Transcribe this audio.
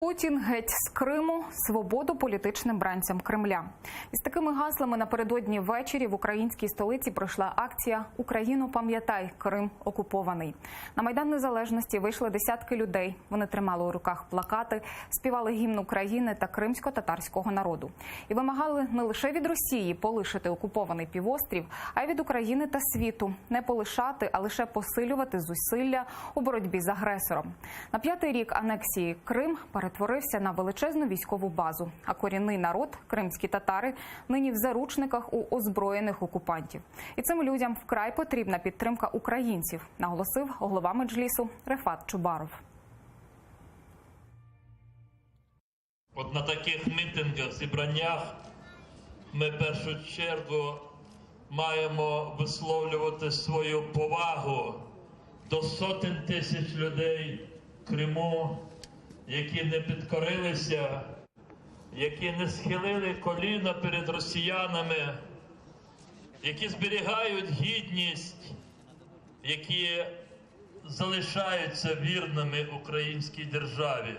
Путін геть з Криму, свободу політичним бранцям Кремля. Із такими гаслами напередодні ввечері в українській столиці пройшла акція «Україно, пам'ятай, Крим окупований». На Майдан Незалежності вийшли десятки людей. Вони тримали у руках плакати, співали гімн України та кримсько-татарського народу. І вимагали не лише від Росії полишити окупований півострів, а й від України та світу. Не полишати, а лише посилювати зусилля у боротьбі з агресором. На 5-й рік анексії Крим перетворився на величезну військову базу, а корінний народ, кримські татари, нині в заручниках у озброєних окупантів. І цим людям вкрай потрібна підтримка українців, наголосив голова Меджлісу Рефат Чубаров. От на таких мітингах, зібраннях ми в першу чергу маємо висловлювати свою повагу до сотень тисяч людей в Криму, які не підкорилися, які не схилили коліна перед росіянами, які зберігають гідність, які залишаються вірними українській державі.